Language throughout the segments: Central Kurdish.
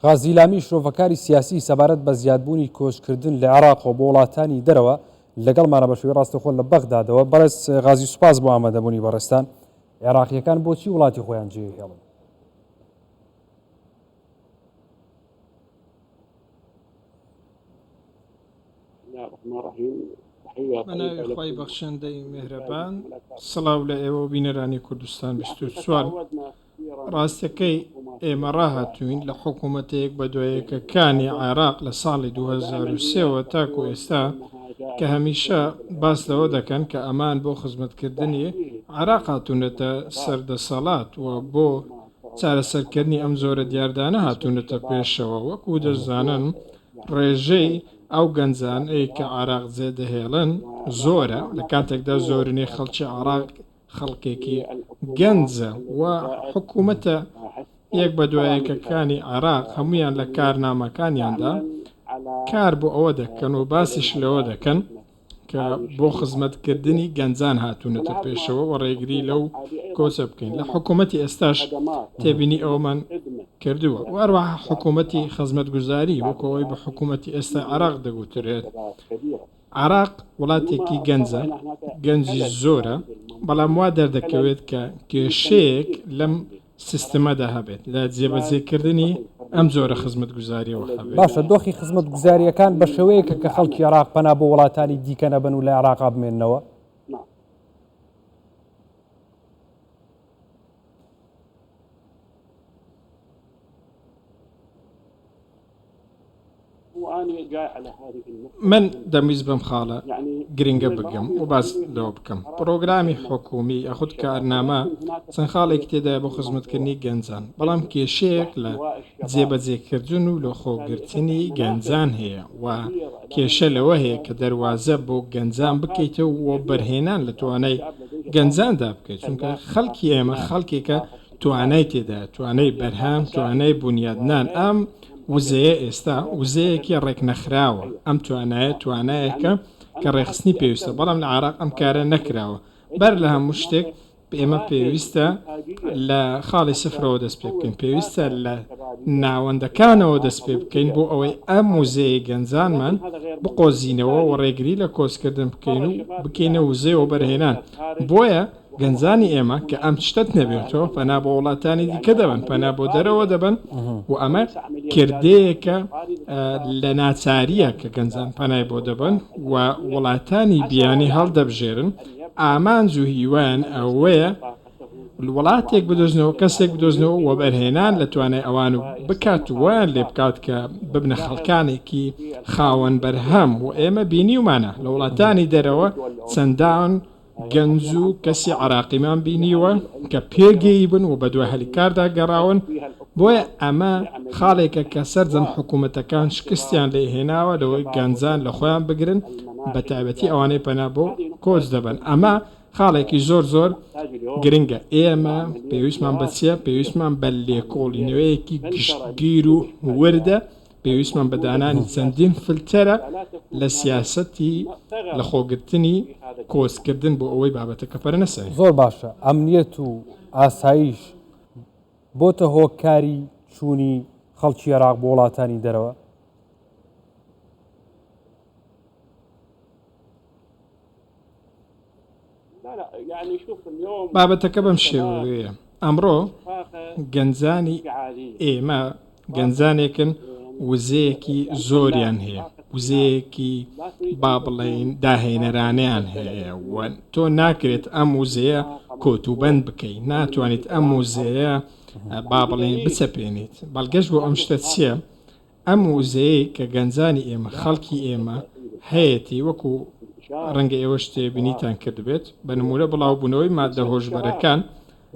غازی لامی شرۆڤەکاری سیاسی سەبارەت بە زیادبوونی کۆچکردن لە عێراق و بۆ وڵاتانی دەرەوە لەگەڵمانە بە شێوەی ڕاستەخۆ لە بەغدادەوە. بەڕێز غازی سوپاس بۆ ئامادەبوونی بەڕێستان. عێراقیەکان بۆچی وڵاتی خۆیان جێهێڵن؟ بەناوی خی بەخشەندەی مێهرەبان، سڵاو لە ئێوە بینەرانی کوردستان 24. ڕاستەکەی ئێمە ڕاهاتوین لە حکوومەتەیەک بە دوایەکەکانی عێراق لە ساڵی 2023ەوە تاکو ئێستا کە هەمیشە باس لەوە دەکەن کە ئەمان بۆ خزمەتکردنی عێراق هاتوونەتە سەردەسەڵات و بۆ چارەسەرکردنی ئەم زۆرە دیاردانە هاتوونەتە پێشەوە. وەکو دەزانن ڕێژەی ئەو گەنجانەی کە عێراق جێدەهێڵن زۆرە، لە کاتێکدا زۆرنەی خەڵکی عێراق خەڵکێکی گەنجە و حکوومەتە یەک بە دوایەکەکانی عێراق هەمویان لە کارنامەکانیاندا کار بۆ ئەوە دەکەن و باسیش لەوە دەکەن کە بۆ خزمەتکردنی گەنجان هاتوونەتە پێشەوە و ڕێگری لەو کۆچە بکەین. لە حکوومەتی ئێستاش تێبینی ئەومان کردووە و هەروەها حکوومەتی خزمەتگوزاری وەکەوەی بە حکوومەتی ئێستا عێراق دەگوترێت. عێراق وڵاتێکی گەنجە، گەنجی زۆرە، بەڵام وا دەردەکەوێت کە کێشەیەک لەم سیستەمەدا هەبێت لە جێبەجێکردنی ئەم زۆرە خزمەتگوزاریەوە هەبێت. باشە، دۆخی خزمەتگوزاریەکان بە شێوەیەکە کە خەڵکی عێراق پەنا بۆ وڵاتانی دیکە نەبن و لە عێراقا بمێننەوە. من دەمویست بەم خاڵە گرنگە بگەم و باس لەوە بکەم. پرۆگرامی حکومی ئەخود کارنامە چەند خاڵێک تێدا بۆ خزمەتکردنی گەنجان، بەڵام کێشەیەک لە جێبەجێکردن و لە خۆگرتنی گەنجان هەیە و کێشە لەوە هەیە کە دەواازە بۆ گەنجان بکەیتەوە و بەرهێنان لە توانای گەنجاندا بکەیت، چونکە خەڵکی ئێمە خەڵکێکە توانای تێدا، توانای بەرهەم، توانای بنیادنان. ئەم وزەیە ئێستا وزەیەکی ڕێک نەخراوە. ئەم توانایەکە کە ڕێخستنی پێویستە، بەڵام لە عێراق ئەم کارە نەکراوە. بەر لە هەموو شتێک ئێمە پێویستە لە خاڵی سفرەوە دەست پێ بکەین، پێویستە لە ناوەندەکانەوە دەست پێ بکەین بۆ ئەوەی ئەم وزەیە گەنجانمان بقۆزینەوە و ڕێگری لە کۆچکردن بکەین و بکەینە وزەیەوە بەرهێنان. بۆیە گەنجانی ئێمە کە ئەم شتت نەبێتەوە پەنا بۆ وڵاتانی دیکە دەبن، پەنا بۆ دەرەوە دەبن و ئەمە کردەیەکە لە ناچاریە کە گەنجان پەنای بۆ دەبن و وڵاتانی بیانی هەڵدەبژێرن. ئامانج و هیوان ئەوەیە وڵاتێک بدۆزنەوە، کەسێک بدۆزنەوە و بەرهێنان لە توانای ئەوان و بکات ویان لێ بکات کە ببنە خەڵکانێکی خاوەن بەرهەم. و ئێمە بینیومانە لە وڵاتانی دەرەوە چەندان گەنج و کەسی عێراقیمان بینیوە کە پێگەی بن و بە دوای هەلیکاردا گەڕاون. بۆیە ئەمە خاڵێکە کە سەرجەم حکوومەتەکان شکستیان لێ هێناوە لەوەی گەنجان لە خۆیان بگرن، بە تایبەتی ئەوانەی پەنا بۆ کۆچ دەبن. ئەمە خاڵێکی زۆر زۆر گرنگە. ئێمە پێویستمان بەچیە؟ پێویستمان بە لێکۆڵینەوەیەکی گشتگیر و وردە، پێویستمان بە دانانی چەندین فلتەرە لە سیاسەتی لە خۆگرتنی کۆچکردن بۆ ئەوەی بابەتەکە پەرە نەسەوێت. زۆر باشە. ئەمنیەت و ئاسایش بۆتە هۆکاری چوونی خەڵکی عێراق بۆ وڵاتانی دەرەوە؟ بابەتەکە بەم شێوەیە. ئەمڕۆ گەنجانی ئێمە گەنجانێکن وزەیەکی زۆریان هەیە، وزەیەکی با بڵێن داهێنەرانیان هەیە و تۆ ناکرێت ئەم وزەیە کۆتوبەند بکەیت، ناتوانیت ئەم وزەیە با بڵێن بچەپێنیت. بەڵگەشت بۆ ئەم شتە چییە؟ ئەم وزەیە کە گەنجانی ئێمە خەڵکی ئێمە هەیەی وەکو ڕەنگە ئێوە شتێ بینیتان کردبێت، بە نمونە بڵاوبوونەوەی مادە هۆشبەرەکان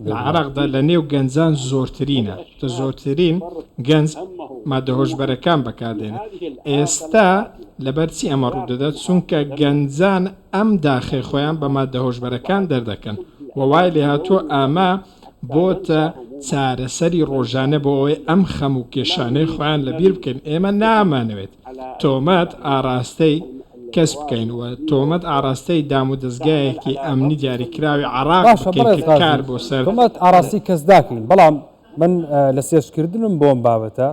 لە عێراقدا لە نێو گەنجان زۆرترینە، تە زۆرترین گەنج مادە هۆشبەرەکان بەکاردێنێت. ئێستا لەبەرچی ئەمە ڕوودەدات چونکە گەنجان ئەم داخێ خۆیان بە مادە هۆشبەرەکان دەردەکەن و وای لێ هاتووە ئامە بۆتە چارەسەری ڕۆژانە بۆ ئەوەی ئەم خەم و کێشانەی خۆیان لەبیر بکەین. ئێمە نامانەوێت تۆمەت ئاراستەی کەس بکەین و تۆمەت ئاراستەی دام و دەستگایەکی ئەمنی دیاریکراوی عێراق بکەین کار بۆ سەر تۆمەت ئاراستی کەس داکەین. بەڵام من لە سێشکردنم بۆم بابەتە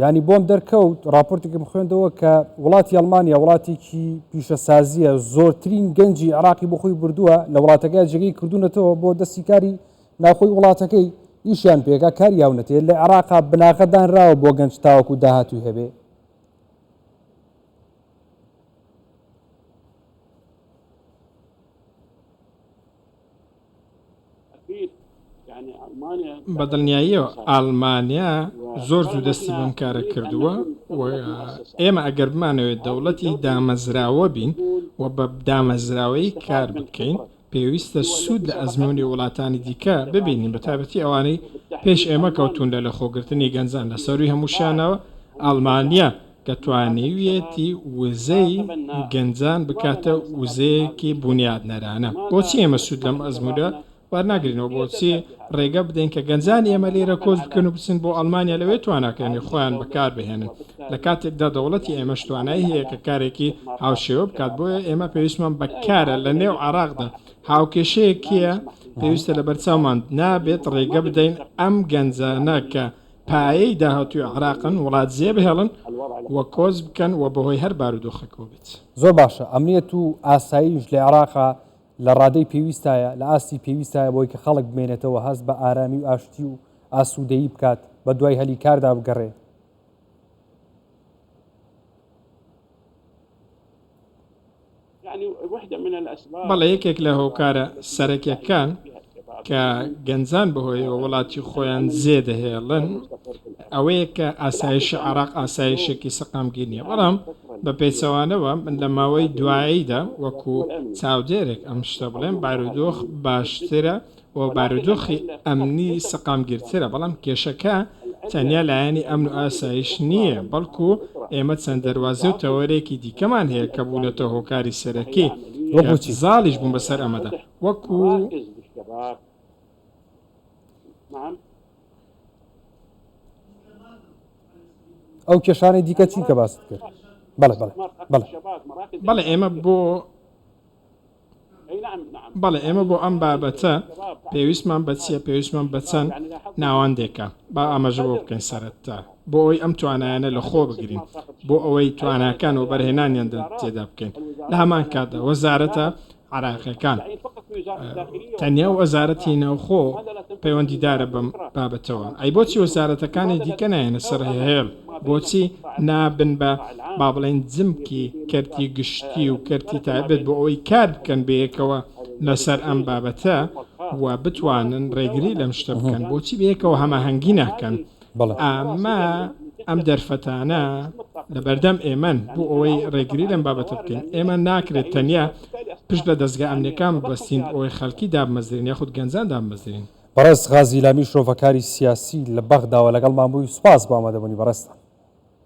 ینی بۆم دەرکەوت راپۆرتێکم خوێندەوە کە وڵاتی ئەڵمانیا وڵاتێکی پیشەسازیە زۆرترین گەنجی عراقی بۆ خۆی بردووە لە وڵاتەکە جێگەی کردوونەتەوە بۆ دەستی کاری ناخۆی وڵاتەکەی ئیشیان پێکا کاری یاونەتێت لە عێراقا بناغەدانراوە بۆ گەنج تاوەکو داهاتوی هەبێ. بەدڵنیاییەوە ئەڵمانیا زۆر زوو دەستی بەم کارە کردووە و ئێمە ئەگەر بمانەوێت دەوڵەتی دامەزراوە بین و بە دامەزراوەی کار بکەین پێویستە سوود لە ئەزمموی وڵاتانی دیکە ببینین بە تایبەتی ئەوانەی پێش ئێمە کەوتون لە خۆگرتنی گەنجان لە سەروی هەمووشانەوە ئەڵمانیا کە توانێویەتی وزەی گەنجان بکاتە وزەیەکی بنیادنەرانە. بۆچی ئێمە سوود لەم ئەزممودا وەرناگرینەوە بۆچی ڕێگە بدەین کە گەنجان ئێمە لێرە کۆز بکەن و بچن بۆ ئەڵمانیا لەوێ تواناکەنی خۆیان بەکار بهێنن لە کاتێکدا دەوڵەتی ئێمەش توانایی هەیە کە کارێکی هاوشێوە بکات بۆیە ئێمە پێویستمان بەکارە لە نێو عێراقدا هاوکێشەیەکیە پێویستە لە بەرچاومان نابێت ڕێگە بدەین ئەم گەنجانە کە پایەی داهاتوی عێراقن وڵات جێ بهێڵن و کۆز بکەن و بەهۆی هەر بارودۆخەکەوە بێت. زۆر باشە ئەمنیەت و ئاساییش لە عێراقا لە ڕادەی پێویستایە لە ئاستی پێویستایە بۆی کە خەڵک بمێنێتەوە هەست بە ئارامی و ئاشتی و ئاسوودەیی بکات بە دوای هەلی کاردا بگەڕێ. بەڵێ یەکێک لە هۆکارە سەرەکیەکان کە گەنجان بەهۆیەوە وڵاتی خۆیان زێ دەهێڵن ئەوەیە کە ئاسایشی عێراق ئاسایشێکی سەقامگیر نییە بەڵام بە پێچەوانەوە من لە ماوەی دواییدا وەکو چاودێرێک ئەم شتە بڵێم بارودۆخ باشترە و بارودۆخی ئەمنی سەقامگیرترە بەڵام کێشەکە تەنیا لایەنی ئەمن و ئاسایش نییە بەڵکو ئێمە چەند دەواازە و تەوەرێکی دیکەمان هەیە کە بوونەتە هۆکاری سەرەکی زاڵیش بوون بەسەر ئەمەدا وەکو ئەو کێشانەی دیکە چی کە باست کرد بەڵێ ئێمە بۆ ئەم بابەتە پێویستمان بەچیە پێویستمان بەچەند ناوەندێکە با ئاماژە بۆ بکەین سەرەتا بۆ ئەوەی ئەم توانایانە لە خۆ بگرین بۆ ئەوەی تواناکان و بەرهێنانیان تێدا بکەین لە هەمان کاتدا وەزارەتە عێراقیەکان تەنیا و وەزارەتی ناوخۆ پەیوەندیدارە بەم بابەتەوە ئەی بۆچی وەزارەتەکانی دیکە نایەنە سەر هێڵ بۆچی نابن بە با بڵێن جمکی کەرتی گشتی و کەرتی تایبەت بۆ ئەوەی کار بکەن بەیەکەوە لەسەر ئەم بابەتە و بتوانن ڕێگری لەم شتە بکەن بۆچی بەیەکەوە هەماهەنگی ناکەن ئەمە ئەم دەرفەتانە لە بەردەم ئێمەن بۆ ئەوەی ڕێگری لەم بابەتە بکەین ئێمە ناکرێت تەنیا پشت بە دەستگا ئەمنیەکان بەستین ئەوەی خەڵکی دابمەزرین یاخود گەنجان دابمەزرین. بەڕێز غازی لامی شرۆڤەکاری سیاسی لە بەغداوە لەگەڵمان بووی سوپاس بۆ ئامادەبوونی بەڕێستان.